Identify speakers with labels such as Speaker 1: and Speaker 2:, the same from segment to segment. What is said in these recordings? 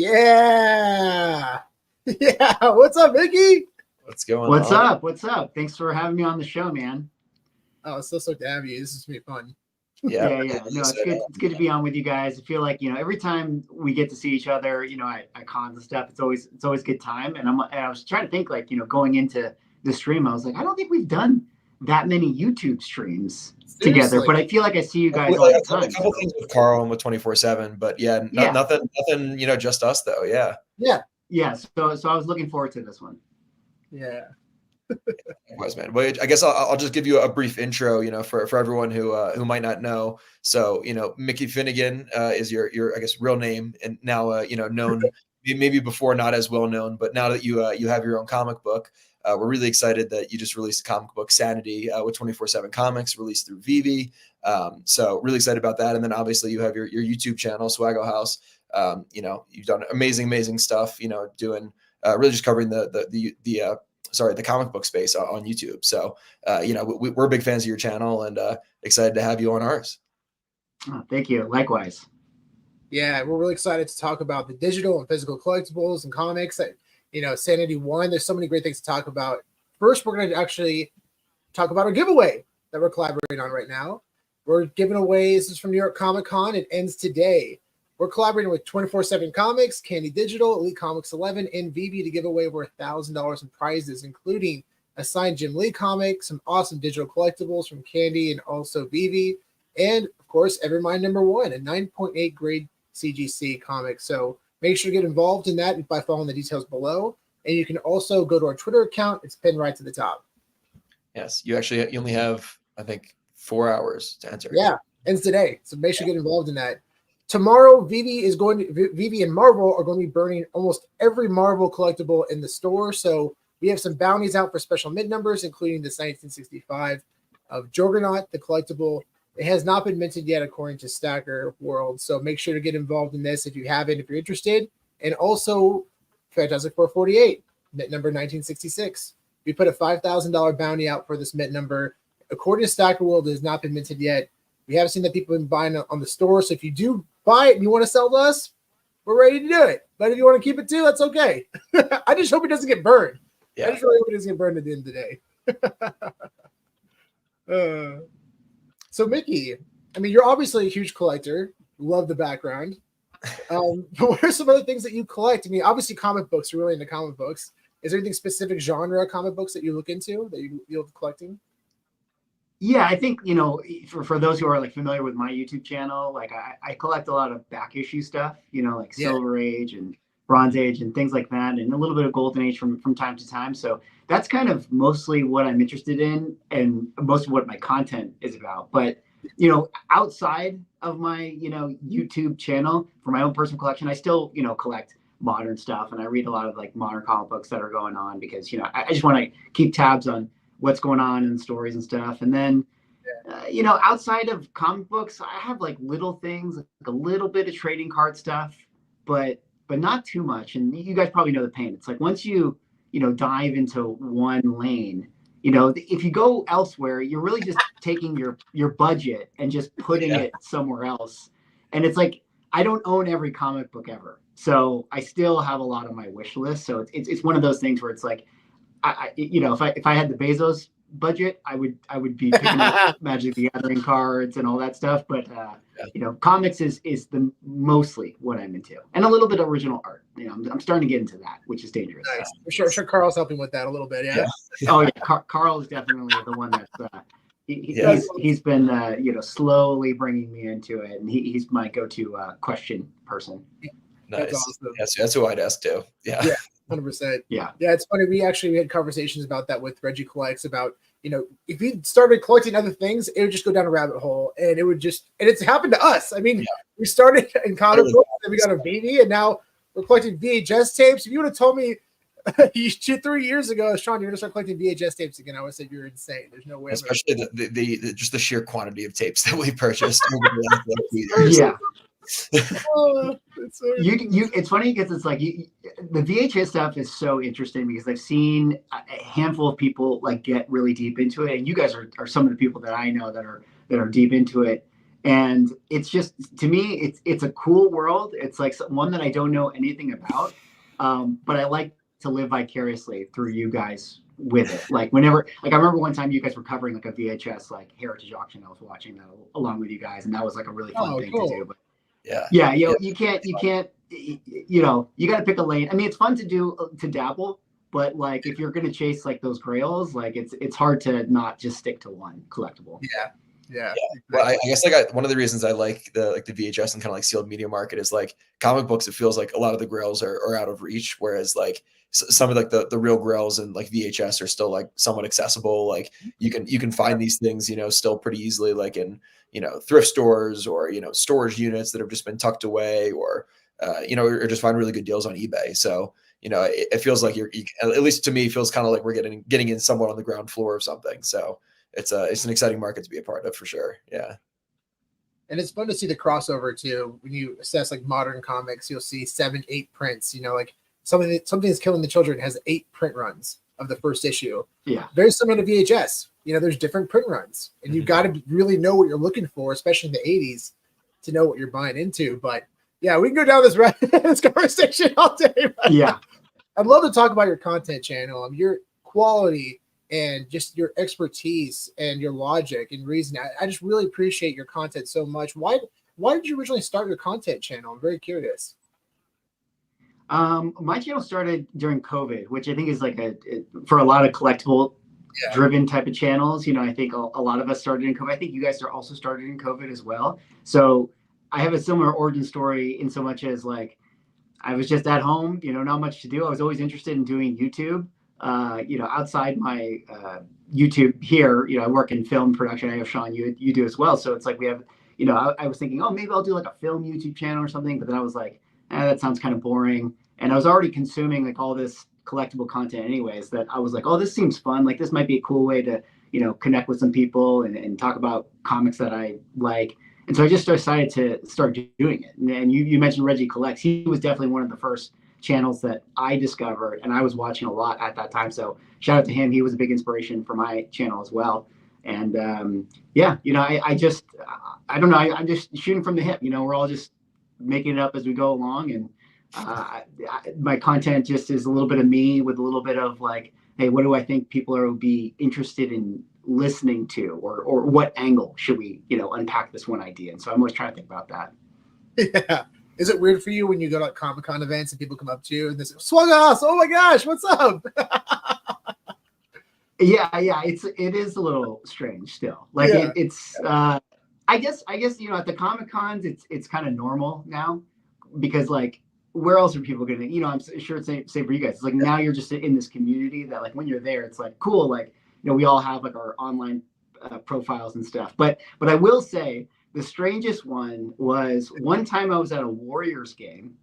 Speaker 1: Yeah. Yeah. What's up, Mickey?
Speaker 2: What's going on?
Speaker 3: What's up? What's up? Thanks for having me on the show, man.
Speaker 1: Oh, it's so stoked to have you. This is gonna be fun.
Speaker 3: Yeah. No, it's good. It's good to be on with you guys. I feel like, every time we get to see each other, at cons and stuff, it's always good time. And I was trying to think, like, going into the stream, I was like, I don't think we've done that many YouTube streams together, but I feel like I see you guys all the time.
Speaker 2: A couple things with Carl and with 24/7. But nothing, just us though. Yeah.
Speaker 3: So I was looking forward to this one.
Speaker 1: Yeah.
Speaker 2: Was, man. Well, I guess I'll just give you a brief intro, for everyone who might not know. So, Mickey Finnegan is your I guess real name, and now known maybe before not as well known, but now that you have your own comic book, we're really excited that you just released a comic book, Sanity, with 24/7 Comics, released through VeVe. So really excited about that, and then obviously you have your YouTube channel, SwaggleHaus. You've done amazing stuff. Doing really just covering the comic book space on YouTube. So, we're big fans of your channel and excited to have you on ours.
Speaker 3: Oh, thank you. Likewise.
Speaker 1: Yeah, we're really excited to talk about the digital and physical collectibles and comics that, Sanity 1. There's so many great things to talk about. First, we're going to actually talk about our giveaway that we're collaborating on right now. We're giving away, this is from New York Comic Con. It ends today. We're collaborating with 24/7 Comics, Candy Digital, Elite Comics 11, and VeVe to give away over $1,000 in prizes, including a signed Jim Lee comic, some awesome digital collectibles from Candy and also VeVe, and, of course, Every Mind #1, a 9.8 grade CGC comic. So make sure to get involved in that by following the details below. And you can also go to our Twitter account. It's pinned right to the top.
Speaker 2: Yes, you only have, I think, 4 hours to enter.
Speaker 1: Yeah, ends today. So make sure to get involved in that. Tomorrow, VeVe and Marvel are going to be burning almost every Marvel collectible in the store. So we have some bounties out for special mid numbers, including this 1965 of Juggernaut, the collectible. It has not been minted yet, according to Stacker World. So make sure to get involved in this if you haven't, if you're interested. And also, Fantastic 448, mint number 1966. We put a $5,000 bounty out for this mint number. According to Stacker World, it has not been minted yet. We haven't seen that people have been buying it on the store. So if you do buy it and you want to sell to us, we're ready to do it. But if you want to keep it too, that's okay. I just hope it doesn't get burned. Yeah. I just really hope it doesn't get burned at the end of the day. So Mickey, I mean, you're obviously a huge collector. Love the background. But what are some other things that you collect? I mean, obviously comic books. You're really into comic books. Is there anything specific genre of comic books that you look into that you love collecting?
Speaker 3: Yeah, I think, for those who are like familiar with my YouTube channel, like I collect a lot of back issue stuff, like Silver Age and Bronze Age and things like that, and a little bit of Golden Age from time to time. So that's kind of mostly what I'm interested in and most of what my content is about. But, outside of my, YouTube channel for my own personal collection, I still, collect modern stuff, and I read a lot of like modern comic books that are going on because, I just want to keep tabs on what's going on in the stories and stuff. And then, outside of comic books, I have like little things, like a little bit of trading card stuff, but not too much. And you guys probably know the pain. It's like once you dive into one lane, if you go elsewhere, you're really just taking your budget and just putting it somewhere else. And it's like, I don't own every comic book ever. So I still have a lot on my wish list. So it's one of those things where it's like, if I had the Bezos budget, I would be picking up Magic the Gathering cards and all that stuff. But comics is the mostly what I'm into, and a little bit of original art. I'm starting to get into that, which is dangerous.
Speaker 1: Nice. Sure, Carl's helping with that a little bit. Yeah.
Speaker 3: Oh yeah, Carl is definitely the one that's he's been slowly bringing me into it, and he's my go-to question person.
Speaker 2: Nice.
Speaker 1: That's awesome.
Speaker 2: Yes, that's who I'd ask too. Yeah.
Speaker 1: 100%.
Speaker 3: Yeah.
Speaker 1: It's funny. We had conversations about that with Reggie Collects about, if you started collecting other things, it would just go down a rabbit hole, and it's happened to us. I mean, we started in comic books, then we got a VeVe, and now we're collecting VHS tapes. If you would have told me 3 years ago, Sean, you're going to start collecting VHS tapes again, I would have said you're insane. There's no way.
Speaker 2: Especially the just the sheer quantity of tapes that we purchased.
Speaker 3: Yeah. It's funny because it's like the VHS stuff is so interesting because I've seen a handful of people like get really deep into it, and you guys are some of the people that I know that are deep into it. And it's just, to me, it's a cool world. It's like one that I don't know anything about, but I like to live vicariously through you guys with it. Like whenever, like I remember one time you guys were covering like a VHS like heritage auction. I was watching that along with you guys, and that was like a really fun thing to do. But yeah, you can't, you know, you got to pick a lane. I mean, it's fun to dabble, but like if you're gonna chase like those grails, like it's hard to not just stick to one collectible.
Speaker 1: Yeah.
Speaker 2: Well, I guess like one of the reasons I like the VHS and kind of like sealed media market is like comic books. It feels like a lot of the grails are out of reach, whereas like some of like the real grails and like VHS are still like somewhat accessible. Like you can find these things, you know, still pretty easily, like in, you know, thrift stores or, you know, storage units that have just been tucked away, or you know, or just find really good deals on eBay. So you know, it feels like you at least to me feels kind of like we're getting in somewhat on the ground floor of something. So it's an exciting market to be a part of for sure. Yeah.
Speaker 1: And it's fun to see the crossover too. When you assess like modern comics, you'll see 7, 8 prints, you know, like something that's killing the children has 8 print runs of the first issue.
Speaker 3: Yeah.
Speaker 1: Very similar to VHS. You know, there's different print runs, and you got to really know what you're looking for, especially in the 80s, to know what you're buying into. But yeah, we can go down this conversation all day.
Speaker 3: Yeah.
Speaker 1: I'd love to talk about your content channel, your quality, and just your expertise and your logic and reasoning. I just really appreciate your content so much. Why did you originally start your content channel? I'm very curious.
Speaker 3: My channel started during COVID, which I think is like for a lot of collectible driven type of channels. You know, I think a lot of us started in COVID. I think you guys are also started in COVID as well. So I have a similar origin story in so much as like, I was just at home, you know, not much to do. I was always interested in doing YouTube. You know, outside my YouTube here, you know, I work in film production. I know, Sean, you do as well. So it's like we have, you know, I was thinking, oh, maybe I'll do like a film YouTube channel or something. But then I was like, that sounds kind of boring. And I was already consuming like all this collectible content anyways, that I was like, oh, this seems fun. Like this might be a cool way to, you know, connect with some people and talk about comics that I like. And so I just decided to start doing it. And you mentioned Reggie Collects. He was definitely one of the first channels that I discovered, and I was watching a lot at that time. So shout out to him. He was a big inspiration for my channel as well. And yeah, you know, I don't know. I'm just shooting from the hip. You know, we're all just making it up as we go along. And my content just is a little bit of me with a little bit of like, hey, what do I think people would be interested in listening to, or what angle should we, you know, unpack this one idea? And so I'm always trying to think about that.
Speaker 1: Yeah. Is it weird for you when you go to like Comic-Con events and people come up to you and they say, SwaggleHaus, oh my gosh, what's up?
Speaker 3: Yeah, it is a little strange still. Like it's I guess, you know, at the Comic-Cons it's kind of normal now, because like where else are people gonna, you know, I'm sure it's same for you guys. It's like now you're just in this community that like when you're there, it's like cool, like, you know, we all have like our online profiles and stuff. But I will say the strangest one was one time I was at a Warriors game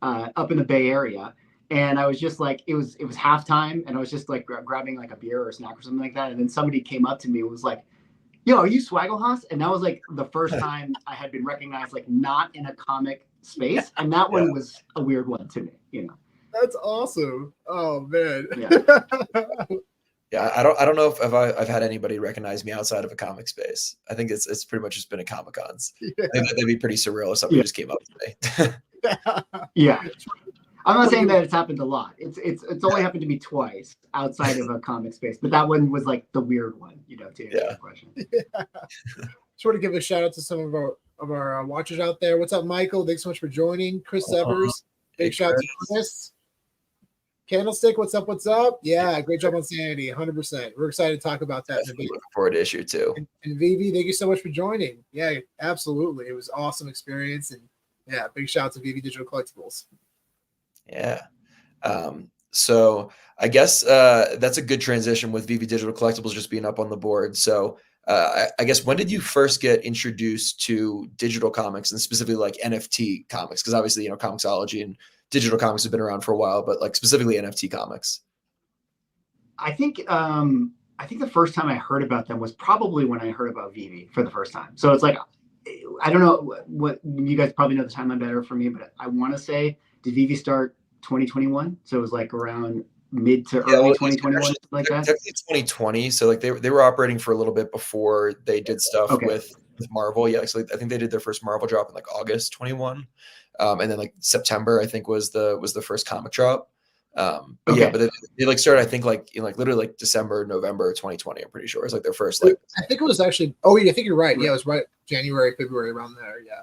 Speaker 3: up in the Bay Area, and I was just like, it was halftime, and I was just like grabbing like a beer or a snack or something like that, and then somebody came up to me and was like, "Yo, are you SwaggleHaus?" And that was like the first time I had been recognized, like not in a comic space, and that one was a weird one to me, you know.
Speaker 1: That's awesome. Oh man.
Speaker 3: Yeah.
Speaker 2: Yeah, I don't know if I've had anybody recognize me outside of a comic space. I think it's pretty much just been at Comic-Cons. Yeah. I think that'd be pretty surreal if somebody just came up to me.
Speaker 3: Yeah. I'm not saying that it's happened a lot. It's only happened to me twice outside of a comic space, but that one was like the weird one, you know, to answer your question.
Speaker 1: Yeah. Just want to give a shout out to some of our watchers out there. What's up, Michael? Thanks so much for joining. Chris Severs, big shout out to Chris. Candlestick, what's up? What's up? Yeah, great job on Sanity, 100%. We're excited to talk about that.
Speaker 2: Looking forward to issue 2.
Speaker 1: And VeVe, thank you so much for joining. Yeah, absolutely. It was an awesome experience. And yeah, big shout out to VeVe Digital Collectibles.
Speaker 2: Yeah. So I guess that's a good transition with VeVe Digital Collectibles just being up on the board. So I guess when did you first get introduced to digital comics and specifically like NFT comics? Because obviously, you know, Comixology and digital comics have been around for a while, but like specifically NFT comics.
Speaker 3: I think the first time I heard about them was probably when I heard about VeVe for the first time. So it's like, I don't know what you guys probably know the timeline better for me, but I want to say, did VeVe start 2021? So it was like around mid to early 2021, like that.
Speaker 2: Technically 2020. So like they were operating for a little bit before they did stuff with with Marvel. Yeah, so I think they did their first Marvel drop in like August 21, and then like September I think was the first comic drop. But
Speaker 3: Okay.
Speaker 2: yeah, but they like started I think like in like literally like December, November 2020. I'm pretty sure it's like their first like.
Speaker 1: I think it was actually. Oh yeah, I think you're right. Yeah, it was right January, February, around there. Yeah.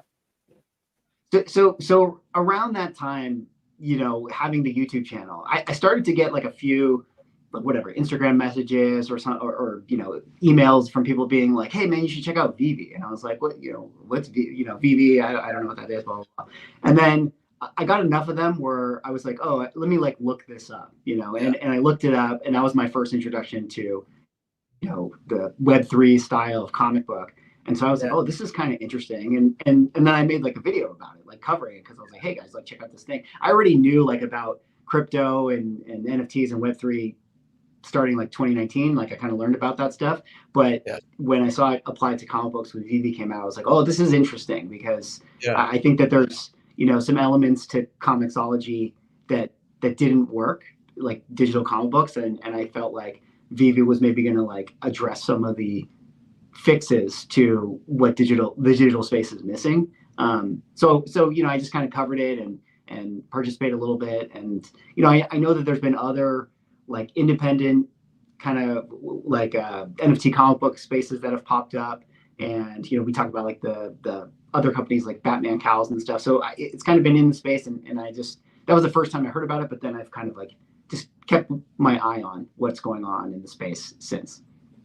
Speaker 3: So around that time, you know, having the YouTube channel, I started to get like a few, like whatever, Instagram messages or some, or you know, emails from people being like, "Hey man, you should check out VeVe." And I was like, "What? You know, what's VeVe? I don't know what that is." Blah blah blah. And then I got enough of them where I was like, "Oh, let me like look this up," you know, and I looked it up, and that was my first introduction to, you know, the Web3 style of comic book. And so I was like, oh, this is kind of interesting. And then I made like a video about it, like covering it, because I was like, hey guys, like check out this thing. I already knew like about crypto and NFTs and Web3 starting like 2019. Like I kind of learned about that stuff. But when I saw it applied to comic books when VeVe came out, I was like, oh, this is interesting, because I think that there's, you know, some elements to comicsology that didn't work, like digital comic books. And I felt like VeVe was maybe going to like address some of the fixes to what the digital space is missing. So you know, I just kind of covered it and participated a little bit. And you know, I know that there's been other like independent kind of like NFT comic book spaces that have popped up. And you know, we talked about like the other companies like Batman Cows and stuff. So it's kind of been in the space, and I just, that was the first time I heard about it. But then I've kind of like just kept my eye on what's going on in the space since.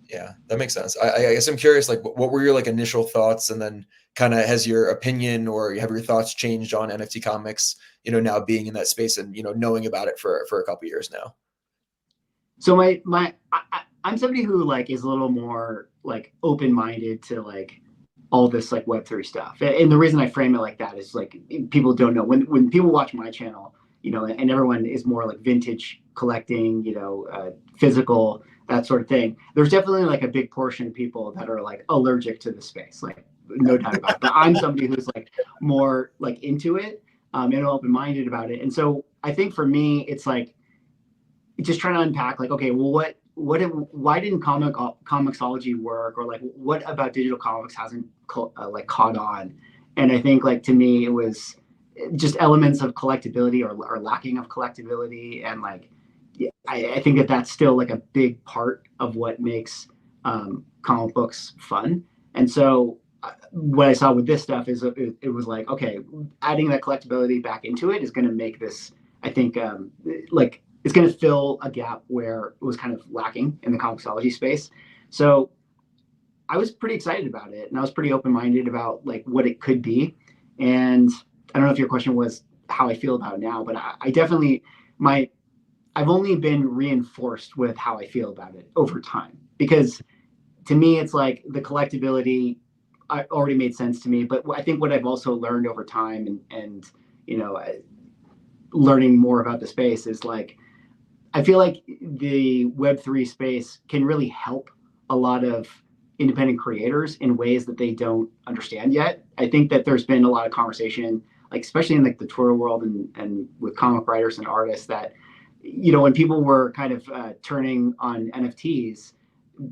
Speaker 2: Yeah, that makes sense. I guess I'm curious, like, what were your like initial thoughts, and then kind of has your opinion or have your thoughts changed on NFT comics? You know, now being in that space and you know knowing about it for a couple years now.
Speaker 3: So I'm somebody who like is a little more like open-minded to like all this like Web3 stuff, and the reason I frame it like that is like people don't know, when people watch my channel, you know, and everyone is more like vintage collecting, you know, physical, that sort of thing. There's definitely like a big portion of people that are like allergic to the space, like no doubt about it. But I'm somebody who's like more like into it, and open-minded about it. And so I think for me, it's like just trying to unpack like, okay, well, why didn't comicsology work, or like what about digital comics hasn't like caught on? And I think like to me, it was just elements of collectability or lacking of collectability, and like I think that that's still like a big part of what makes comic books fun. And so what I saw with this stuff is it was like, okay, adding that collectability back into it is going to make this, I think, like it's going to fill a gap where it was kind of lacking in the comicsology space. So I was pretty excited about it, and I was pretty open-minded about like what it could be. And I don't know if your question was how I feel about it now, but I definitely, I've only been reinforced with how I feel about it over time, because to me, it's like the collectability already made sense to me. But I think what I've also learned over time and you know, learning more about the space is like, I feel like the Web3 space can really help a lot of independent creators in ways that they don't understand yet. I think that there's been a lot of conversation, like especially in like the Twitter world and with comic writers and artists, that, you know, when people were kind of turning on NFTs,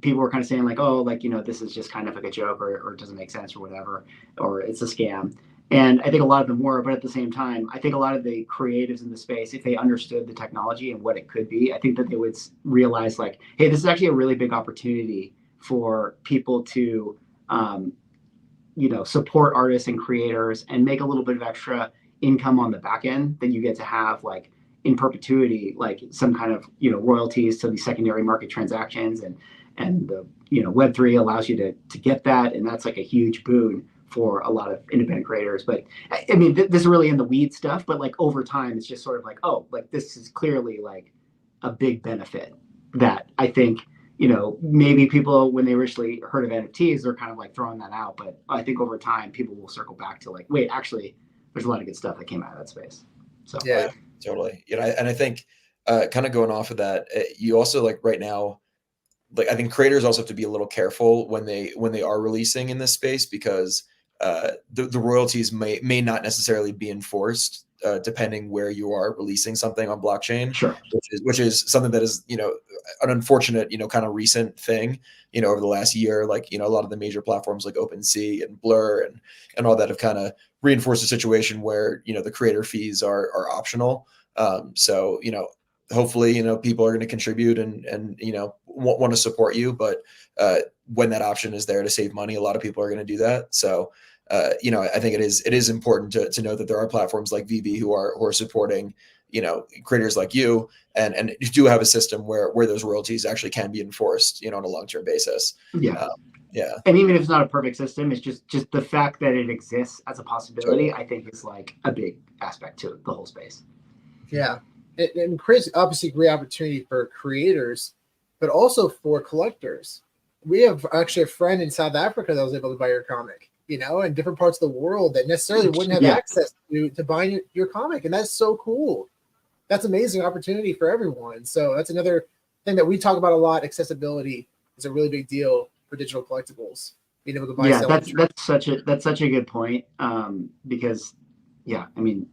Speaker 3: people were kind of saying like, oh, like, you know, this is just kind of like a joke, or it doesn't make sense or whatever, or it's a scam. And I think a lot of them were, but at the same time, I think a lot of the creatives in the space, if they understood the technology and what it could be, I think that they would realize like, hey, this is actually a really big opportunity for people to, you know, support artists and creators and make a little bit of extra income on the back end that you get to have like in perpetuity, like some kind of, you know, royalties to the secondary market transactions, and the, you know, Web3 allows you to get that, and that's like a huge boon for a lot of independent creators. But I mean, this is really in the weed stuff, but like over time, it's just sort of like, oh, like this is clearly like a big benefit that I think, you know, maybe people, when they originally heard of NFTs, they're kind of like throwing that out. But I think over time, people will circle back to like, wait, actually, there's a lot of good stuff that came out of that space. So
Speaker 2: yeah, totally. You know, and I think kind of going off of that, you also like right now, like I think creators also have to be a little careful when they are releasing in this space, because the royalties may not necessarily be enforced depending where you are releasing something on blockchain.
Speaker 3: Sure.
Speaker 2: Which is something that is, you know, an unfortunate, kind of recent thing, over the last year. Like, a lot of the major platforms like OpenSea and Blur and all that have kind of reinforced a situation where, the creator fees are optional. So, hopefully, people are going to contribute and want to support you. But when that option is there to save money, a lot of people are going to do that. So, I think it is important to know that there are platforms like VeVe who are supporting, creators like you, and you do have a system where those royalties actually can be enforced, on a long-term basis.
Speaker 3: Yeah.
Speaker 2: Yeah.
Speaker 3: And even if it's not a perfect system, it's just the fact that it exists as a possibility, I think is like a big aspect to the whole space.
Speaker 1: Yeah. And crazy, obviously great opportunity for creators, but also for collectors. We have actually a friend in South Africa that was able to buy your comic, in different parts of the world that necessarily wouldn't have access to buying your comic. And that's so cool. That's amazing opportunity for everyone. So that's another thing that we talk about a lot. Accessibility is a really big deal for digital collectibles. Being able to buy.
Speaker 3: Yeah, that's such a good point. Because I mean,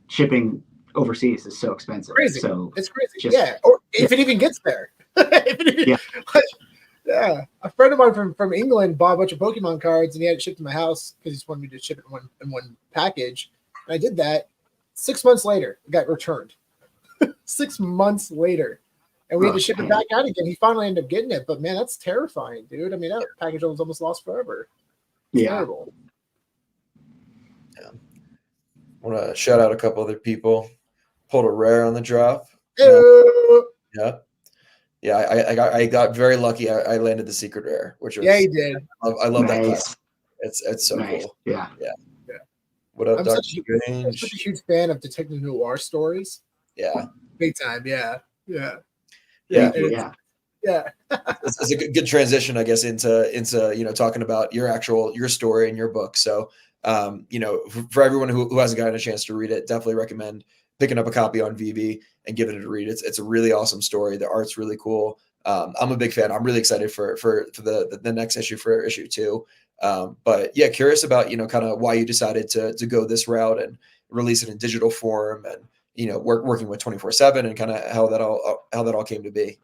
Speaker 3: shipping overseas is so expensive.
Speaker 1: Crazy.
Speaker 3: So
Speaker 1: it's crazy. Or if it even gets there. Yeah, a friend of mine from England bought a bunch of Pokemon cards and he had it shipped to my house because he just wanted me to ship it in one package. And I did that. 6 months later, it got returned. 6 months later, and we had to ship it back out again. He finally ended up getting it, but man, that's terrifying, dude. I mean, that package was almost lost forever. Terrible.
Speaker 2: Yeah. I want to shout out a couple other people. Pulled a rare on the drop. Yeah. Yeah, I got very lucky. I landed the secret rare, which was
Speaker 1: you did.
Speaker 2: I love that class. It's so cool.
Speaker 3: Yeah.
Speaker 2: What up,
Speaker 1: I'm
Speaker 2: Dr.
Speaker 1: such a huge fan of detective noir stories.
Speaker 2: Yeah,
Speaker 1: big time. Yeah.
Speaker 2: It's a good transition, I guess, into talking about your story and your book. So, for everyone who hasn't gotten a chance to read it, definitely recommend picking up a copy on VeVe and giving it a read. It's a really awesome story. The art's really cool. I'm a big fan. I'm really excited for the next issue, for issue 2. But yeah, curious about kind of why you decided to go this route and release it in digital form, and working with 24/7, and kind of how that all came to be.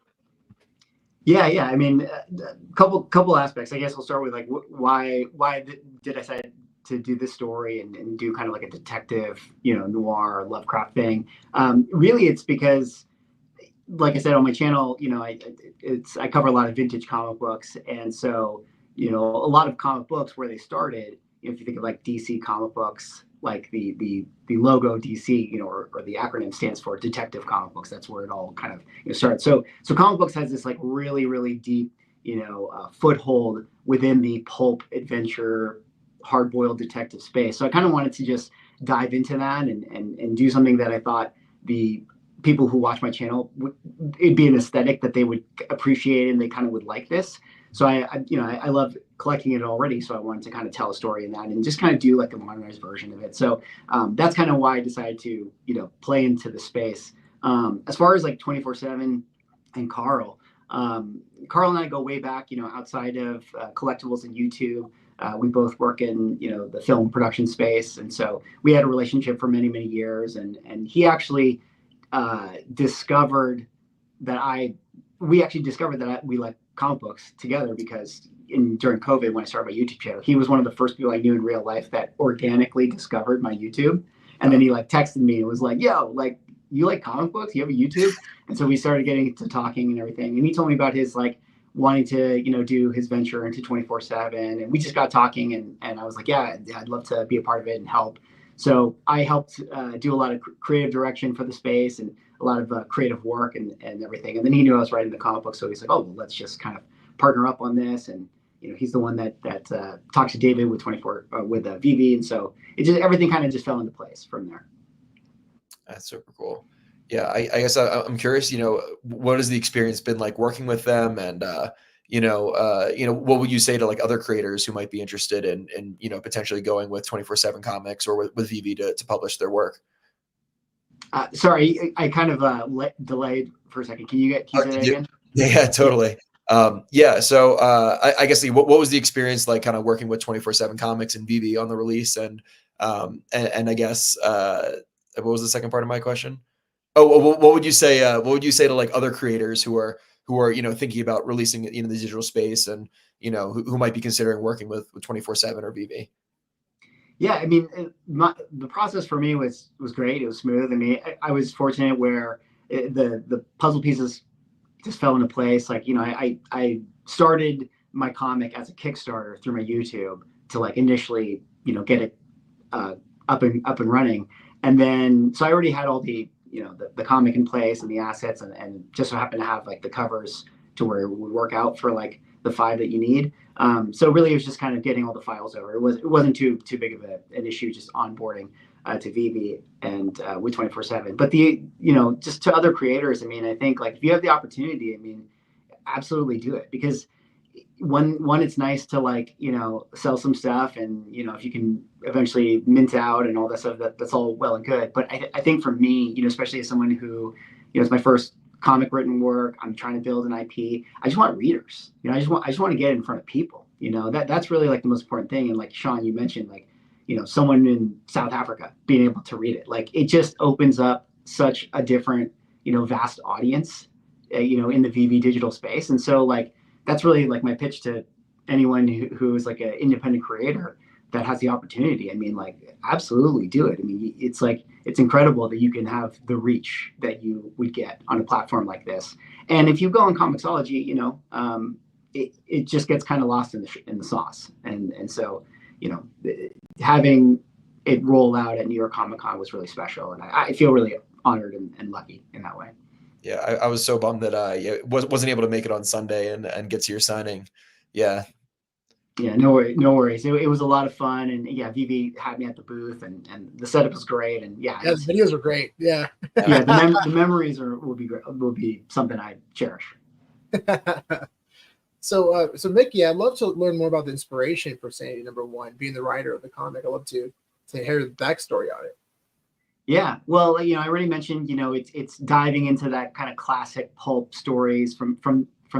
Speaker 3: Yeah. I mean, couple aspects. I guess I'll start with like why did I decide to do this story and do kind of like a detective, noir Lovecraft thing. Really, it's because, like I said on my channel, I cover a lot of vintage comic books, and so a lot of comic books where they started. If you think of like DC comic books, like the logo DC, or the acronym stands for Detective Comic Books. That's where it all kind of started. So comic books has this like really, really deep foothold within the pulp adventure hard-boiled detective space. So I kind of wanted to just dive into that and do something that I thought the people who watch my channel it'd be an aesthetic that they would appreciate and they kind of would like this. So I love collecting it already. So I wanted to kind of tell a story in that and just kind of do like a modernized version of it. So that's kind of why I decided to, play into the space. As far as like 24/7 and Carl and I go way back, outside of Collectibles and YouTube. We both work in, the film production space. And so we had a relationship for many, many years. And he actually discovered that we like comic books together because during COVID, when I started my YouTube channel, he was one of the first people I knew in real life that organically discovered my YouTube. And then he like texted me and was like, yo, like, you like comic books? You have a YouTube? And so we started getting to talking and everything. And he told me about his like wanting to, do his venture into 24/7. And we just got talking and I was like, yeah, I'd love to be a part of it and help. So I helped do a lot of creative direction for the space and a lot of creative work and everything. And then he knew I was writing the comic book. So he's like, oh, well, let's just kind of partner up on this. And, he's the one that talks to David with with VeVe. And so everything kind of just fell into place from there.
Speaker 2: That's super cool. Yeah, I guess I'm curious, what has the experience been like working with them, and what would you say to like other creators who might be interested in potentially going with 24/7 Comics or with VeVe to publish their work?
Speaker 3: Sorry, I kind of delayed for a second. Can you say that again?
Speaker 2: Yeah, totally. Yeah. So I guess what was the experience like, kind of working with 24/7 Comics and VeVe on the release, and I guess what was the second part of my question? Oh, what would you say? What would you say to like other creators who are who are, thinking about releasing, the digital space, and, who might be considering working with 24/7 or VeVe?
Speaker 3: Yeah, I mean, the process for me was great. It was smooth. I mean, I was fortunate where the puzzle pieces just fell into place. Like, I started my comic as a Kickstarter through my YouTube to like initially, get it up and running. And then, so I already had all the, the comic in place and the assets, and just so happened to have like the covers to where it would work out for like the 5 that you need. So really it was just kind of getting all the files over. It wasn't too big of an issue, just onboarding to VeVe and with 24/7. But just to other creators, I mean, I think like if you have the opportunity, I mean, absolutely do it, because one, it's nice to like, sell some stuff, and, if you can eventually mint out and all that stuff, that's all well and good. But I think for me, especially as someone who, it's my first comic written work, I'm trying to build an IP. I just want readers. I just want to get it in front of people. That's really like the most important thing. And like Sean, you mentioned, like, someone in South Africa being able to read it, like it just opens up such a different, vast audience, in the VeVe digital space. And so like that's really like my pitch to anyone who is like an independent creator that has the opportunity. I mean, like, absolutely do it. I mean, it's incredible that you can have the reach that you would get on a platform like this. And if you go on Comixology, it just gets kind of lost in the sauce. And so, having it roll out at New York Comic Con was really special. And I feel really honored and lucky in that way.
Speaker 2: Yeah, I was so bummed that I wasn't able to make it on Sunday and get to your signing. Yeah.
Speaker 3: Yeah, no worries. It was a lot of fun, and yeah, VeVe had me at the booth, and the setup was great, and yeah,
Speaker 1: the videos were great. Yeah,
Speaker 3: yeah, the memories will be something I cherish.
Speaker 1: So Mickey, I'd love to learn more about the inspiration for Sanity #1, being the writer of the comic. I'd love to hear the backstory on it.
Speaker 3: Yeah, well, I already mentioned, it's diving into that kind of classic pulp stories from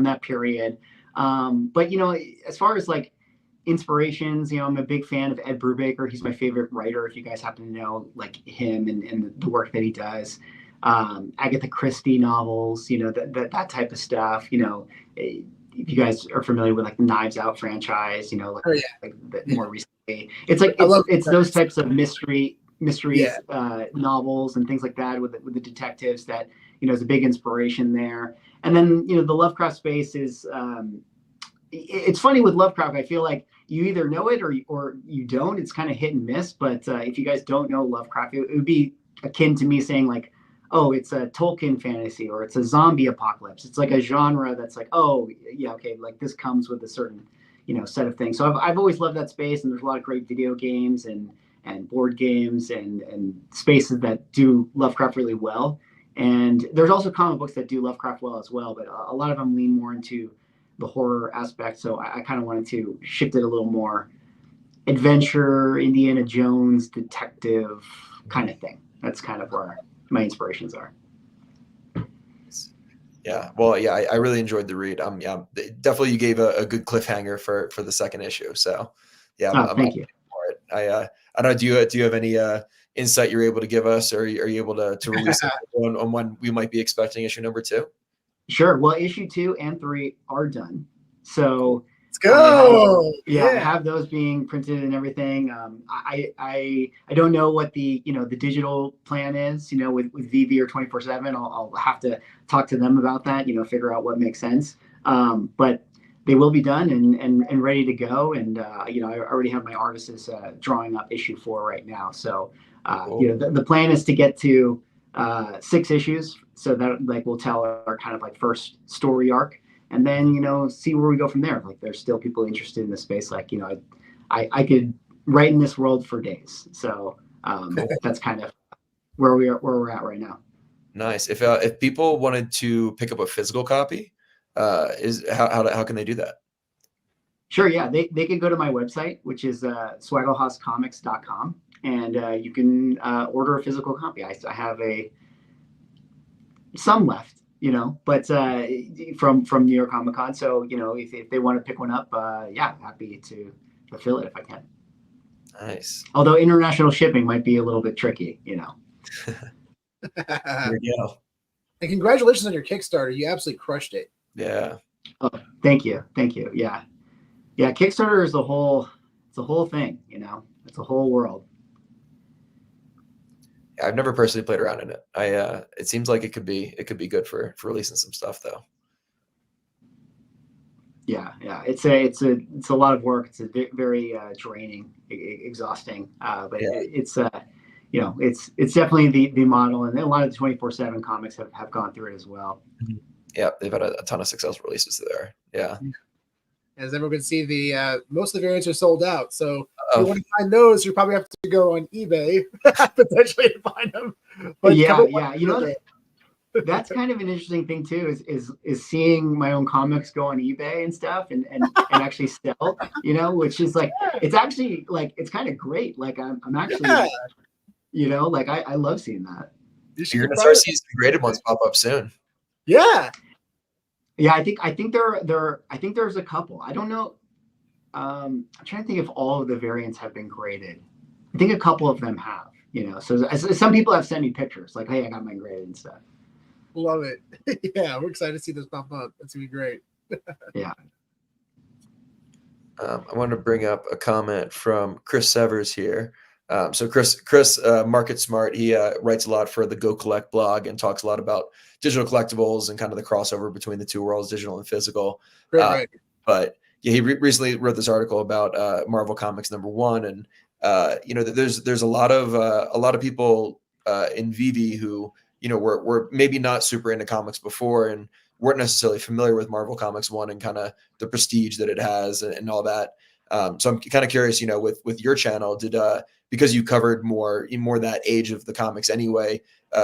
Speaker 3: that period. But as far as like inspirations, I'm a big fan of Ed Brubaker. He's my favorite writer, if you guys happen to know like him and the work that he does. Agatha Christie novels, that type of stuff. If you guys are familiar with like the Knives Out franchise, more recently, it's those types of mysteries, novels and things like that with the detectives that is a big inspiration there. And then the Lovecraft space is it's funny with Lovecraft. I feel like you either know it or you don't. It's kind of hit and miss. But if you guys don't know Lovecraft, it would be akin to me saying like, oh, it's a Tolkien fantasy or it's a zombie apocalypse. It's like a genre that's like, oh yeah, okay, like this comes with a certain set of things. So I've always loved that space, and there's a lot of great video games and board games and spaces that do Lovecraft really well. And there's also comic books that do Lovecraft well as well, but a lot of them lean more into the horror aspect. So I kind of wanted to shift it a little more adventure, Indiana Jones, detective kind of thing. That's kind of where my inspirations are.
Speaker 2: Yeah, well, yeah, I really enjoyed the read. Yeah, definitely you gave a good cliffhanger for the second issue. So yeah,
Speaker 3: thank you.
Speaker 2: For it. I don't know. Do you have any insight you're able to give us, or are you able to release on when we might be expecting issue #2?
Speaker 3: Sure. Well, issue 2 and 3 are done. So
Speaker 1: let's go.
Speaker 3: I have those being printed and everything. I don't know what the the digital plan is. With VeVe or 24/7. I'll have to talk to them about that. Figure out what makes sense. But they will be done and ready to go. And I already have my artists drawing up issue 4 right now. So the plan is to get to 6 issues, so that like we'll tell our kind of like first story arc, and then see where we go from there. Like there's still people interested in this space. Like I could write in this world for days. So that's kind of where we're at right now.
Speaker 2: Nice. If people wanted to pick up a physical copy, how can they do that?
Speaker 3: Sure. Yeah, they could go to my website, which is SwaggleHausComics.com, and you can order a physical copy. I have some left, but from New York Comic Con. So if they want to pick one up, happy to fulfill it if I can.
Speaker 2: Nice.
Speaker 3: Although international shipping might be a little bit tricky,
Speaker 2: There you go.
Speaker 1: And congratulations on your Kickstarter. You absolutely crushed it.
Speaker 2: Yeah.
Speaker 3: Oh, thank you. Yeah. Kickstarter is it's a whole thing, it's a whole world.
Speaker 2: I've never personally played around in it. It seems like it could be good for releasing some stuff though.
Speaker 3: Yeah. It's a lot of work. It's a very draining, exhausting. But
Speaker 2: Yeah.
Speaker 3: it's it's definitely the model, and a lot of the 24/7 comics have gone through it as well.
Speaker 2: Yeah, they've had a ton of successful releases there. Yeah.
Speaker 1: As everyone can see, the most of the variants are sold out. So if you want to find those, you probably have to go on eBay potentially to find them. But
Speaker 3: yeah. That's kind of an interesting thing too, is seeing my own comics go on eBay and stuff and actually sell, which is like, it's actually like, it's kind of great. Like I'm actually, like I love seeing that.
Speaker 2: You're gonna start seeing some graded ones pop up soon.
Speaker 1: Yeah.
Speaker 3: Yeah, I think there's a couple. I don't know. I'm trying to think if all of the variants have been graded. I think a couple of them have, so some people have sent me pictures like, hey, I got mine graded and stuff.
Speaker 1: Love it. Yeah, we're excited to see this pop up. That's gonna be great.
Speaker 3: Yeah.
Speaker 2: I want to bring up a comment from Chris Severs here. So Chris, Market Smart, he writes a lot for the Go Collect blog and talks a lot about digital collectibles and kind of the crossover between the two worlds, digital and physical.
Speaker 1: Right.
Speaker 2: But yeah, he recently wrote this article about Marvel Comics #1, and there's a lot of people in VeVe who were maybe not super into comics before and weren't necessarily familiar with Marvel Comics 1 and kind of the prestige that it has and all that. So I'm kind of curious, with your channel, because you covered more that age of the comics anyway,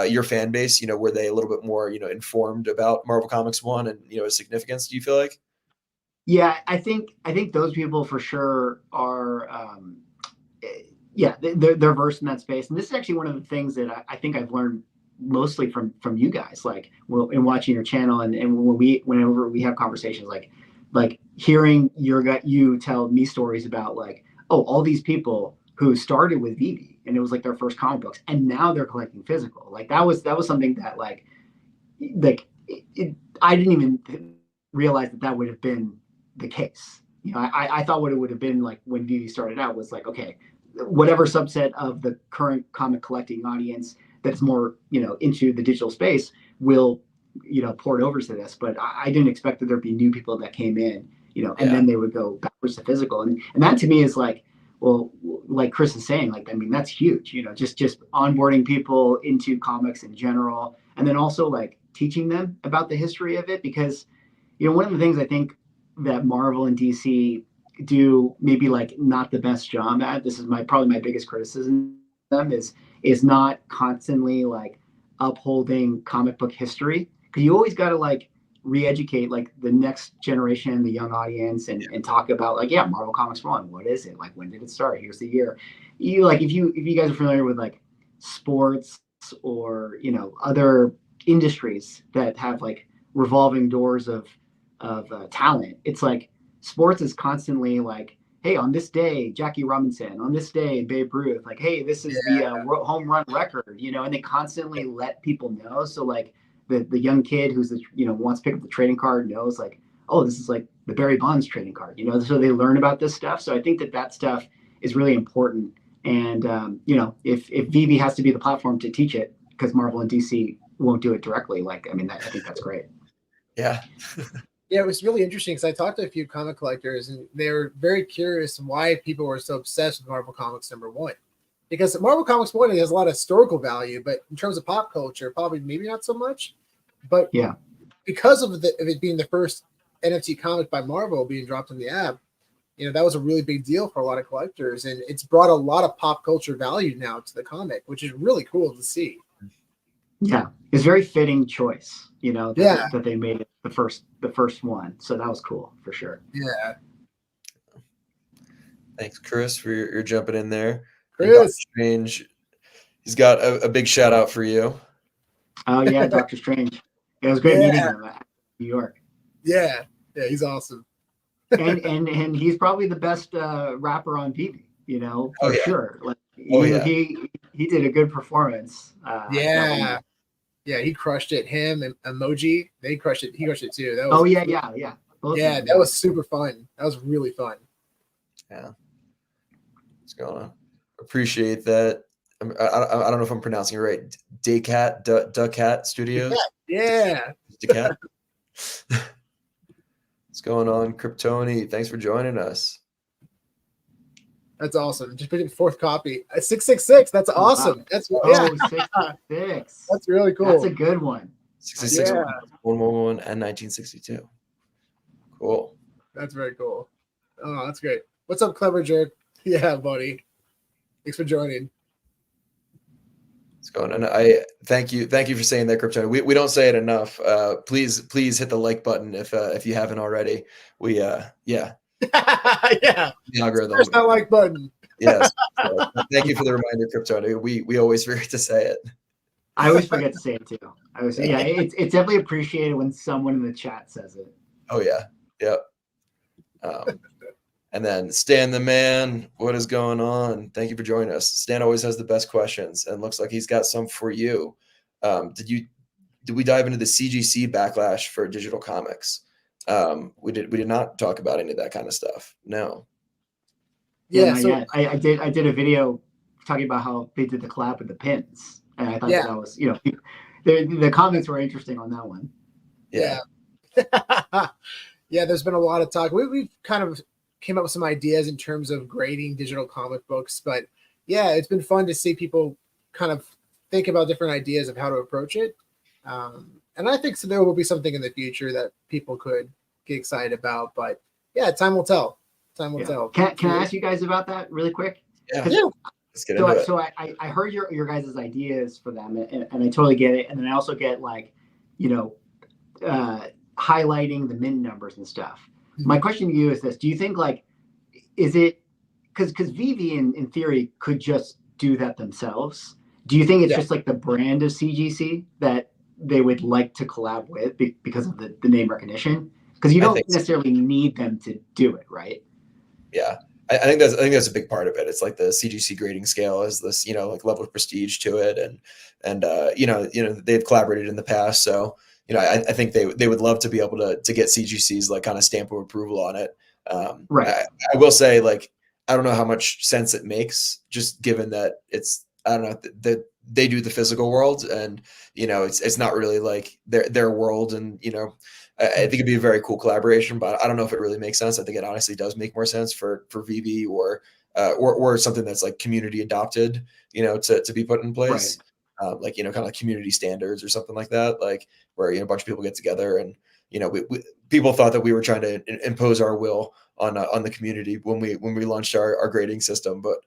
Speaker 2: your fan base, were they a little bit more, informed about Marvel Comics 1 and, its significance, do you feel like?
Speaker 3: Yeah, I think those people for sure are, they're versed in that space. And this is actually one of the things that I think I've learned mostly from you guys, like, in watching your channel and whenever we have conversations, like hearing you tell me stories about like, oh, all these people who started with VeVe and it was like their first comic books and now they're collecting physical. Like that was something that I didn't even realize that would have been the case. I thought what it would have been like when VeVe started out was like, okay, whatever subset of the current comic collecting audience that's more, into the digital space will, port over to this. But I didn't expect that there'd be new people that came in, and then they would go backwards to physical. And that to me is like, well, like Chris is saying, like, I mean, that's huge, just onboarding people into comics in general. And then also like teaching them about the history of it, because, one of the things I think that Marvel and DC do maybe like not the best job at, this is probably my biggest criticism of them, is not constantly like upholding comic book history, because you always got to like re-educate like the next generation, the young audience, and talk about like, yeah, Marvel Comics 1, what is it, like, when did it start, here's the year. Like if you guys are familiar with like sports or other industries that have like revolving doors of talent, it's like sports is constantly like, hey, on this day, Jackie Robinson, on this day, Babe Ruth, like, hey, this is the home run record, and they constantly let people know. So like the young kid who's wants to pick up the trading card knows like, oh, this is like the Barry Bonds trading card, so they learn about this stuff. So I think that stuff is really important. And, if VeVe has to be the platform to teach it because Marvel and DC won't do it directly, like, I mean, I think that's great.
Speaker 2: Yeah.
Speaker 1: Yeah, it was really interesting because I talked to a few comic collectors and they were very curious why people were so obsessed with Marvel Comics #1. Because Marvel Comics 1 has a lot of historical value, but in terms of pop culture, probably maybe not so much. But
Speaker 3: yeah,
Speaker 1: because of it being the first NFT comic by Marvel being dropped in the app, that was a really big deal for a lot of collectors, and it's brought a lot of pop culture value now to the comic, which is really cool to see.
Speaker 3: Yeah, it's a very fitting choice, that they made it the first one. So that was cool for sure.
Speaker 1: Yeah.
Speaker 2: Thanks, Chris, for your jumping in there.
Speaker 1: Chris
Speaker 2: Strange, he's got a big shout out for you.
Speaker 3: Oh yeah, Dr. Strange. It was great meeting him at New York.
Speaker 1: Yeah, he's awesome.
Speaker 3: and he's probably the best rapper on VeVe, sure. Like he did a good performance.
Speaker 1: Yeah, Yeah, he crushed it. Him and Emoji, they crushed it. He crushed it too. That was,
Speaker 3: yeah. Both
Speaker 1: yeah,
Speaker 3: of them,
Speaker 1: that was super fun. That was really fun.
Speaker 2: Yeah. What's going on? Appreciate that. I don't know if I'm pronouncing it right. Ducat Studios.
Speaker 1: Yeah.
Speaker 2: Ducat. What's going on, Kryptoni? Thanks for joining us.
Speaker 1: That's awesome. Just put in fourth copy. 666. That's awesome.
Speaker 3: Wow.
Speaker 1: That's
Speaker 3: 666.
Speaker 1: That's really cool.
Speaker 3: That's a good one.
Speaker 2: 66,
Speaker 1: Yeah.
Speaker 2: 111, and 1962. Cool.
Speaker 1: That's very cool. Oh, that's great. What's up, Clever Jerk? Yeah, buddy. Thanks for joining.
Speaker 2: What's going on? I thank you for saying that, Kryptoni. We don't say it enough. Please hit the like button if you haven't already. Yeah.
Speaker 1: Yeah.
Speaker 2: The algorithm.
Speaker 1: Press that like button.
Speaker 2: Yes. Thank you for the reminder, Kryptoni. We always forget to say it.
Speaker 3: I always forget to say it too. It's definitely appreciated when someone in the chat says it.
Speaker 2: Oh yeah. Yep. And then Stan the Man, what is going on? Thank you for joining us. Stan always has the best questions, and looks like he's got some for you. Did we dive into the CGC backlash for digital comics? We did not talk about any of that kind of stuff. No.
Speaker 1: Yeah,
Speaker 3: so I did a video talking about how they did the collab with the pins, and I thought that was, the comments were interesting on that one.
Speaker 2: Yeah.
Speaker 1: Yeah, there's been a lot of talk. We've kind of came up with some ideas in terms of grading digital comic books, but yeah, it's been fun to see people kind of think about different ideas of how to approach it. And I think so there will be something in the future that people could get excited about, but yeah, time will tell. Time will tell.
Speaker 3: Can I ask you guys about that really quick?
Speaker 2: Yeah. Let's get into it.
Speaker 3: So I heard your guys' ideas for them, and I totally get it. And then I also get highlighting the min numbers and stuff. Mm-hmm. My question to you is this: do you think is it because VeVe in theory could just do that themselves? Do you think it's just like the brand of CGC that they would like to collab with because of the name recognition? Because you don't necessarily need them to do it, right?
Speaker 2: Yeah. I think that's a big part of it. It's like the CGC grading scale is this, level of prestige to it. And they've collaborated in the past. So, I think they would love to be able to get CGC's kind of stamp of approval on it.
Speaker 3: Right.
Speaker 2: I will say, I don't know how much sense it makes, just given that I don't know, that they do the physical world, and, it's not really their world. And, I think it'd be a very cool collaboration, but I don't know if it really makes sense. I think it honestly does make more sense for VeVe or something that's community adopted, to be put in place. Right. Kind of like community standards or something like that, where, a bunch of people get together and, people thought that we were trying to impose our will on the community when we launched our grading system, but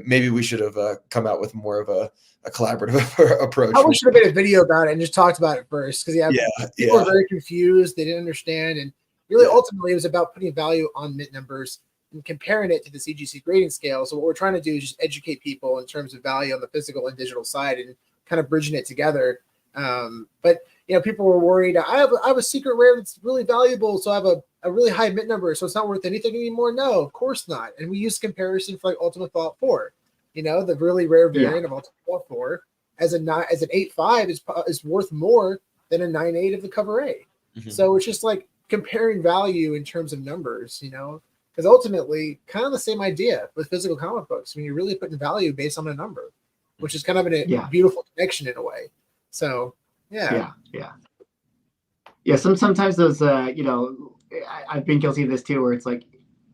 Speaker 2: maybe we should have come out with more of a collaborative approach.
Speaker 1: I should have made a video about it and just talked about it first, because people were very confused. They didn't understand, and really ultimately it was about putting value on mint numbers and comparing it to the CGC grading scale. So what we're trying to do is just educate people in terms of value on the physical and digital side and kind of bridging it together. But people were worried. I have a secret rare that's really valuable, so I have a really high mint number, so it's not worth anything anymore. No, of course not. And we use comparison for Ultimate Fallout 4. The really rare variant of Ultimate Fallout 4 as an 8.5 is worth more than a 9.8 of the cover A. Mm-hmm. So it's just comparing value in terms of numbers, because ultimately kind of the same idea with physical comic books. When you're really putting value based on a number, which is kind of a beautiful connection in a way. So yeah.
Speaker 3: Sometimes those I've been guilty of this too, where it's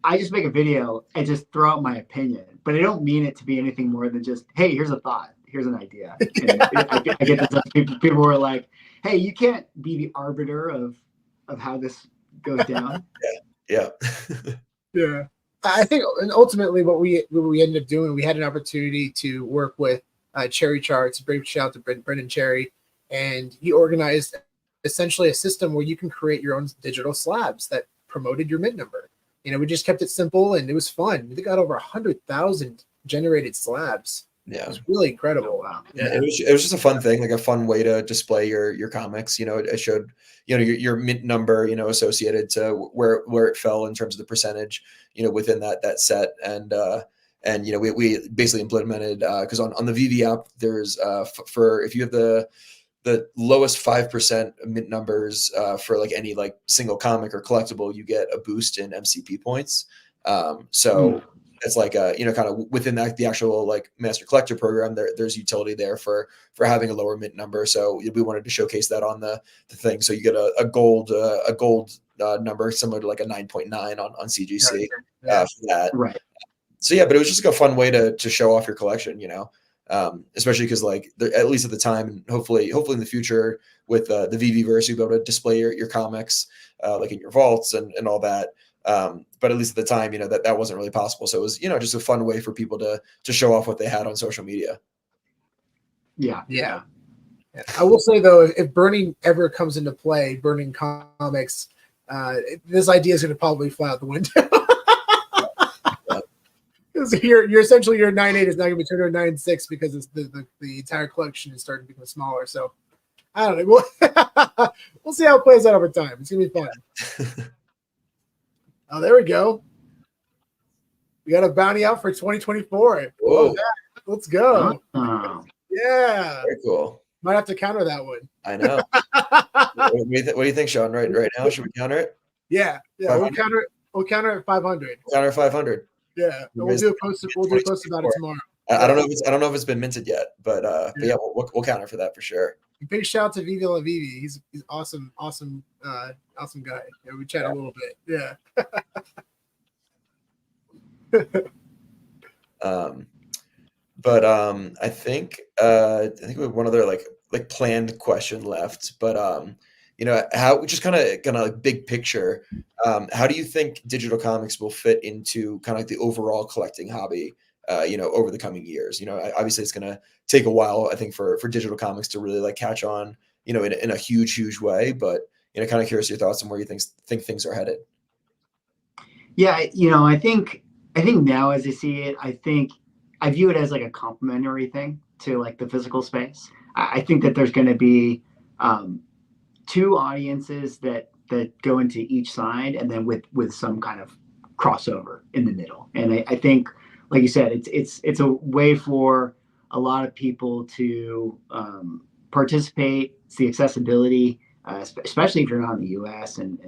Speaker 3: I just make a video and just throw out my opinion, but I don't mean it to be anything more than just, hey, here's a thought, here's an idea. And I get this, people were like, hey, you can't be the arbiter of how this goes down.
Speaker 2: Yeah.
Speaker 1: I think, and ultimately what we ended up doing, we had an opportunity to work with Cherry Charts. Brave shout out to Brendan Cherry, and he organized essentially a system where you can create your own digital slabs that promoted your mint number. We just kept it simple and it was fun. We got over 100,000 generated slabs.
Speaker 2: Yeah,
Speaker 1: it was really incredible.
Speaker 2: Wow. Yeah, it was just a fun thing, a fun way to display your comics. It showed your mint number, associated to where it fell in terms of the percentage, within that set. And we basically implemented because on the VeVe app there's for if you have the the lowest 5% mint numbers for like any like single comic or collectible, you get a boost in MCP points. So it's like kind of within that the actual like master collector program, there's utility there for having a lower mint number. So we wanted to showcase that on the thing. So you get a gold number similar to like a 9.9 on CGC for that.
Speaker 3: Right.
Speaker 2: So yeah, but it was just like a fun way to show off your collection, especially because like at least at the time, and hopefully in the future with the VeVe verse, you'll be able to display your comics like in your vaults and all that. But at least at the time, that wasn't really possible. So it was, just a fun way for people to show off what they had on social media.
Speaker 3: Yeah.
Speaker 1: I will say though, if burning ever comes into play, burning comics, this idea is going to probably fly out the window. Because you're essentially your 9.8 is now going to be turned into 9.6 because it's the entire collection is starting to become smaller. So I don't know. We'll see how it plays out over time. It's going to be fun. Oh, there we go. We got a bounty out for 2024.
Speaker 2: Whoa.
Speaker 1: Let's go.
Speaker 3: Oh.
Speaker 1: Yeah.
Speaker 2: Very cool.
Speaker 1: Might have to counter that one.
Speaker 2: I know. What do you think, Sean? Right now, should we counter it?
Speaker 1: Yeah. We'll counter it at 500.
Speaker 2: Counter 500.
Speaker 1: Yeah. We'll do a post about it tomorrow.
Speaker 2: I don't know if it's been minted yet, but yeah, we'll counter for that for sure.
Speaker 1: Big shout out to VeVe. He's awesome guy. Yeah, we chat a little bit. Yeah.
Speaker 2: But I think we have one other like planned question left, but how just kind of like big picture, how do you think digital comics will fit into kind of like the overall collecting hobby, over the coming years? Obviously it's going to take a while, I think, for digital comics to really like catch on, in a huge way, but kind of curious your thoughts on where you think things are headed.
Speaker 3: Yeah, I think now as I see it, I view it as like a complementary thing to like the physical space. I think that there's going to be two audiences that go into each side, and then with some kind of crossover in the middle. And I think, like you said, it's a way for a lot of people to participate. It's the accessibility, especially if you're not in the U.S. and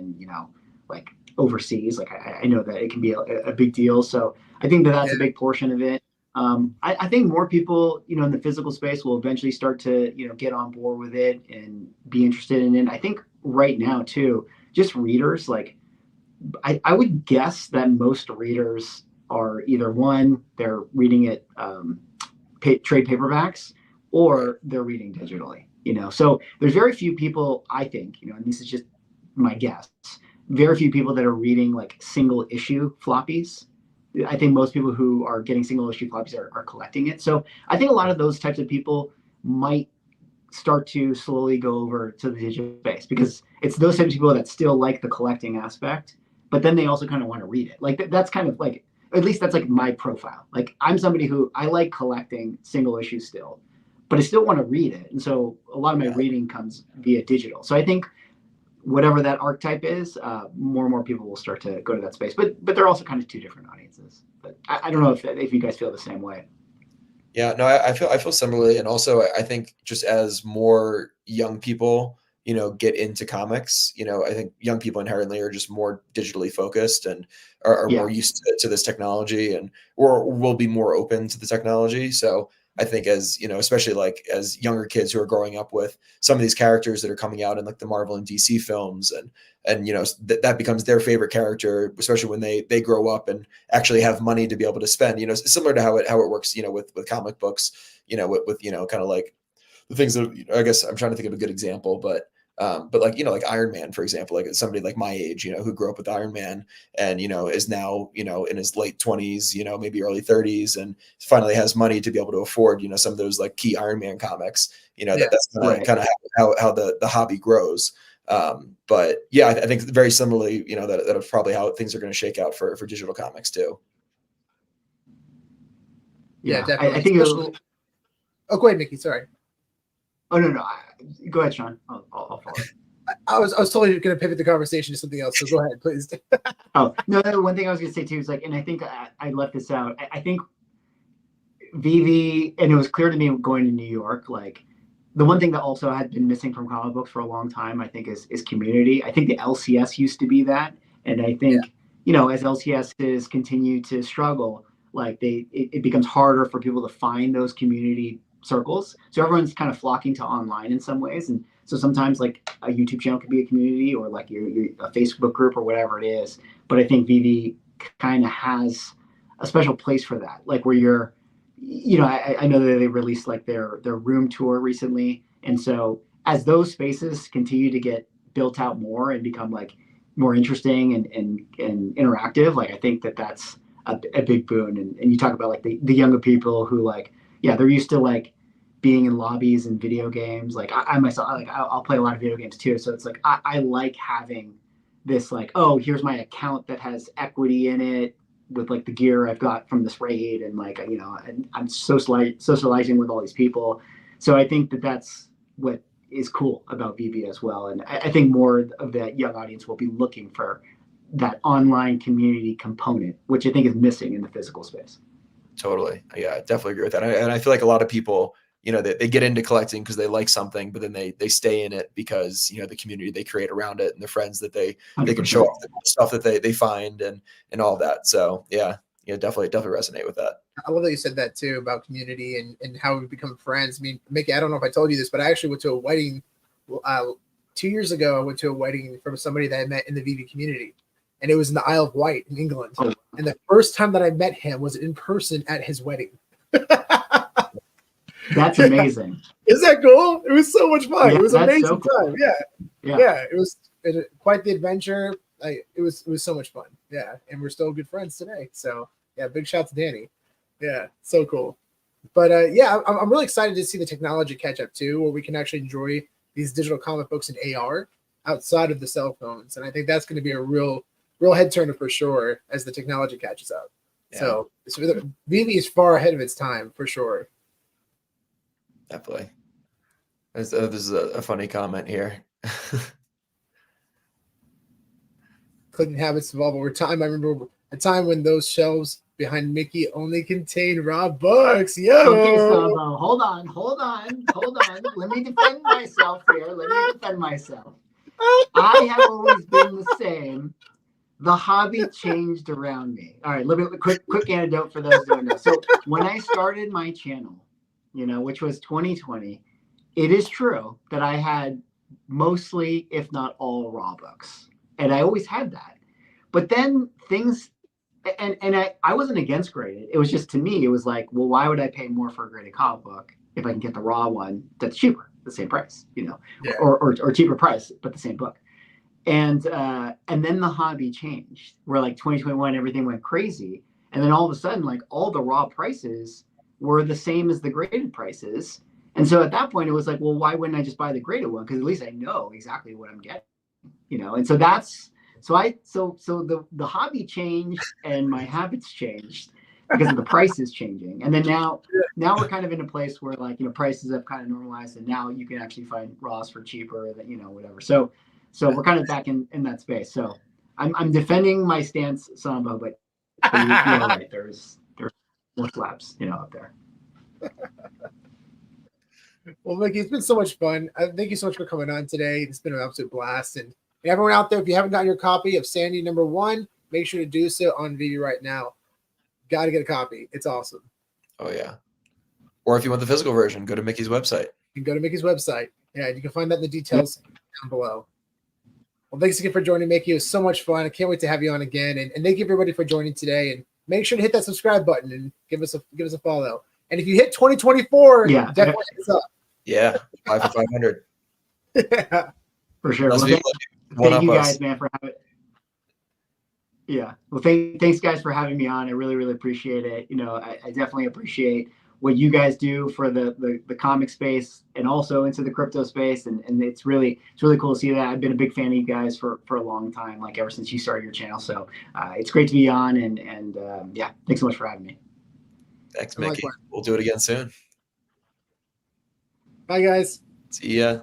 Speaker 3: like overseas. Like I know that it can be a big deal. So I think that's a big portion of it. I think more people, in the physical space will eventually start to, get on board with it and be interested in it. I think right now too, just readers, like I would guess that most readers are either one, they're reading it trade paperbacks, or they're reading digitally, So there's very few people, I think, and this is just my guess, very few people that are reading like single issue floppies. I think most people who are getting single issue floppies are collecting it. So I think a lot of those types of people might start to slowly go over to the digital space, because it's those types of people that still like the collecting aspect, but then they also kind of want to read it. Like that's kind of like, at least that's like my profile. Like I'm somebody who I like collecting single issues still, but I still want to read it. And so a lot of my reading comes via digital. So I think whatever that archetype is, more and more people will start to go to that space. But they're also kind of two different audiences. But I don't know if you guys feel the same way.
Speaker 2: Yeah, no, I feel similarly, and also I think just as more young people, get into comics, I think young people inherently are just more digitally focused and are more used to this technology, or will be more open to the technology. So I think as, especially like as younger kids who are growing up with some of these characters that are coming out in like the Marvel and DC films, and that becomes their favorite character, especially when they grow up and actually have money to be able to spend, similar to how it works, with comic books, with kind of like the things that, I guess I'm trying to think of a good example, but like, like Iron Man, for example, like somebody like my age, who grew up with Iron Man and, is now, in his late 20s, maybe early 30s, and finally has money to be able to afford, some of those like key Iron Man comics, that's kind of how the hobby grows. But yeah, I think very similarly, that's probably how things are going to shake out for digital comics too.
Speaker 1: Yeah, definitely. I think oh, go ahead, Mickey. Sorry.
Speaker 3: Oh no. Go ahead, Sean. I'll follow.
Speaker 1: I was totally going to pivot the conversation to something else. So go ahead, please.
Speaker 3: Oh no, one thing I was going to say too is like, and I think I left this out. I think VeVe, and it was clear to me going to New York, like the one thing that also had been missing from comic books for a long time, I think, is community. I think the LCS used to be that, and I think as LCSs continue to struggle, like it becomes harder for people to find those community circles. So everyone's kind of flocking to online in some ways, and so sometimes like a YouTube channel could be a community, or like your a Facebook group or whatever it is. But I think VeVe kind of has a special place for that, like where you're, I know that they released like their room tour recently, and so as those spaces continue to get built out more and become like more interesting and interactive, like I think that's a big boon. And you talk about like the younger people who like, they're used to like being in lobbies and video games. Like I myself, like I'll play a lot of video games too. So it's like I like having this like, oh, here's my account that has equity in it with like the gear I've got from this raid, and like and I'm socializing with all these people. So I think that's what is cool about VeVe as well. And I think more of that young audience will be looking for that online community component, which I think is missing in the physical space.
Speaker 2: Totally. Yeah, I definitely agree with that. And I feel like a lot of people, they get into collecting because they like something, but then they stay in it because, the community they create around it and the friends that they can show off the stuff that they find and all that. So definitely resonate with that.
Speaker 1: I love that you said that too about community and how we become friends. I mean, Mickey, I don't know if I told you this, but I actually went to a wedding 2 years ago. I went to a wedding from somebody that I met in the VeVe community, and it was in the Isle of Wight in England. Oh. And the first time that I met him was in person at his wedding.
Speaker 3: That's amazing.
Speaker 1: Is that cool? It was so much fun.
Speaker 3: Yeah,
Speaker 1: it was an amazing
Speaker 3: so cool.
Speaker 1: time. Yeah. It was quite the adventure. It was so much fun. Yeah, and we're still good friends today. So yeah, big shout to Danny. Yeah, so cool. But I'm really excited to see the technology catch up too, where we can actually enjoy these digital comic books in AR outside of the cell phones, and I think that's going to be a real head turner for sure as the technology catches up. Yeah. So VeVe is far ahead of its time for sure.
Speaker 2: Definitely. This is a funny comment here.
Speaker 1: Clicking habits evolve over time. I remember a time when those shelves behind Mickey only contained raw books. Yo.
Speaker 3: Okay, so hold on. Let me defend myself here. I have always been the same. The hobby changed around me. All right, let me quick anecdote for those who don't know. So when I started my channel, which was 2020, it is true that I had mostly, if not all, raw books. And I always had that. But then things, and I wasn't against graded. It was just, to me, it was like, well, why would I pay more for a graded comic book if I can get the raw one that's cheaper, the same price, or cheaper price, but the same book. And then the hobby changed, where like 2021, everything went crazy. And then all of a sudden, like all the raw prices were the same as the graded prices. And so at that point, it was like, well, why wouldn't I just buy the graded one? Because at least I know exactly what I'm getting. And so the hobby changed and my habits changed because of the prices changing. And then now we're kind of in a place where like, prices have kind of normalized, and now you can actually find raws for cheaper than, whatever. So we're kind of back in that space. So I'm defending my stance, Sambo, but you're right. There's more slaps, up there.
Speaker 1: Well, Mickey, it's been so much fun. Thank you so much for coming on today. It's been an absolute blast. And everyone out there, if you haven't gotten your copy of Sanity #1, make sure to do so on VeVe right now. Got to get a copy. It's awesome.
Speaker 2: Oh, yeah. Or if you want the physical version, go to Mickey's website.
Speaker 1: You can go to Mickey's website. Yeah, you can find that in the details down below. Well, thanks again for joining, Mickey. It was so much fun. I can't wait to have you on again. And thank you, everybody, for joining today. And make sure to hit that subscribe button and give us a follow. And if you hit 2024, definitely hit us up.
Speaker 2: Yeah, 5 for 500.
Speaker 1: Yeah,
Speaker 3: for sure. Well, thank you guys, man, for having. Yeah. Well, thanks guys for having me on. I really, really appreciate it. I definitely appreciate what you guys do for the comic space and also into the crypto space. And it's really cool to see that. I've been a big fan of you guys for a long time, like ever since you started your channel. So it's great to be on. And yeah, thanks so much for having me.
Speaker 2: Thanks, Mickey. We'll do it again soon.
Speaker 1: Bye, guys.
Speaker 2: See ya.